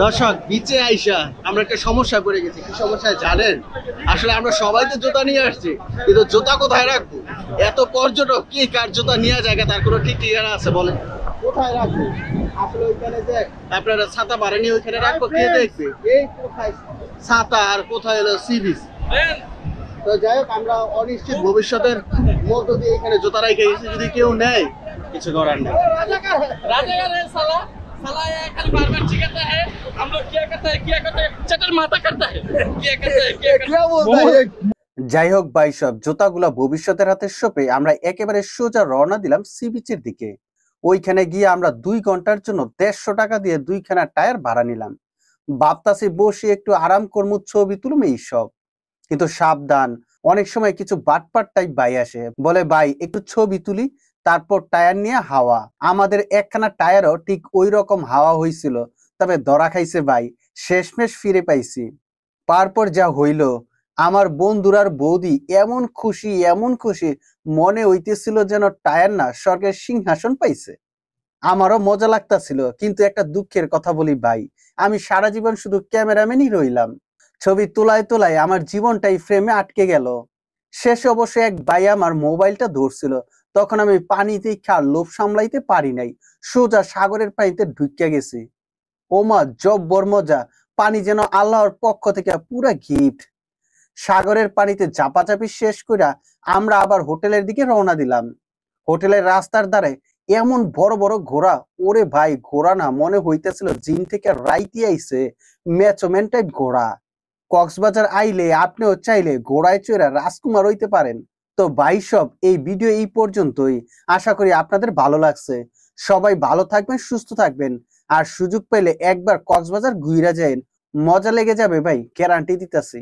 দর্শক বিচে আইসা আমরা একটা সমস্যায় পড়ে গেছি। কি সমস্যায় জানেন? আসলে আমরা সবাই তো জুতা নিয়ে আসছি, কিন্তু জুতা কোথায় রাখবো? এত পর্যটক, কি কার জুতা নিয়ে জায়গা তার কোনো ঠিক ঠিকানা আছে বলেন? কোথায় রাখবো? আসলে ওইখানে যে আপনারা ছাতা বাড়ানি ওইখানে রাখবো, কে দেখবে? এই কোথায় ছাতা আর কোথায় হলো সি বিচ? তো যাই হোক, আমরা অনিশ্চিত ভবিষ্যতের মধ্য দিয়ে এখানে জুতা রেখে গেছি। যদি কেউ নেয়, কিছু করার নেই। साला ये खाली बार-बार चिल्लाता है। हम लोग क्या करते हैं चटर माता करता है क्या बोलता है। যাই হোক ভাই, সব জুতাগুলা ভবিষ্যতের হাতে সঁপে আমরা একেবারে সোজা রওনা দিলাম সি বিচের দিকে। ওইখানে গিয়ে আমরা 2 ঘন্টার জন্য 150 টাকা দিয়ে 2খানা টায়ার ভাড়া নিলাম। ভাবতাছি বসে একটু আরাম করবো, ছবি তুলবো এইসব। কিন্তু সাবধান, অনেক সময় কিছু বাটপাট টাইপ ভাই আসে, বলে ভাই একটু ছবি তুলি, তারপর টায়ার নিয়ে হাওয়া। আমাদের একখানা টায়ারও ঠিক ওই রকম হাওয়া হয়েছিল, তবে ধরা খাইছে ভাই। শেষমেশ ফিরে পাইছি। তারপর যা হইল, আমার বন্ধুরার বৌদি এমন খুশি, মনে হইতেছিল যেন টায়ার না স্বর্গের সিংহাসন পাইছে। আমারও মজা লাগতাছিল, কিন্তু একটা দুঃখের কথা বলি ভাই, আমি সারা জীবন শুধু ক্যামেরাম্যানই রইলাম। ছবি তোলায় আমার জীবনটাই ফ্রেমে আটকে গেল। শেষে অবশ্য এক ভাই আমার মোবাইলটা ধরছিল, তখন আমি পানিতে খার লোভ সামলাইতে পারি নাই, সোজা সাগরের পানিতে ঢুকিয়া গেছি। ওমা জব্বর মজা, পানি যেন আল্লাহর পক্ষ থেকে পুরা গিফট। সাগরের পানিতে চাপাচাপি শেষ কইরা আমরা আবার হোটেলের দিকে রওনা দিলাম। হোটেলের রাস্তার ধারে এমন বড় বড় ঘোড়া, ওরে ভাই ঘোড়া না, মনে হইতেছিল জিন থেকে রাইতে আইছে। ম্যাচোম্যান টাইপ ঘোড়া। কক্সবাজার আইলে আপনিও চাইলে ঘোড়ায় চড়ে রাজকুমার হইতে পারেন। তো ভাই সব, এই ভিডিও এই পর্যন্তই। আশা করি আপনাদের ভালো লাগছে। সবাই ভালো থাকবেন, সুস্থ থাকবেন, আর সুযোগ পেলে একবার কক্সবাজার ঘুইরা যাইন, মজা লেগে যাবে ভাই, গ্যারান্টি দিতেছি।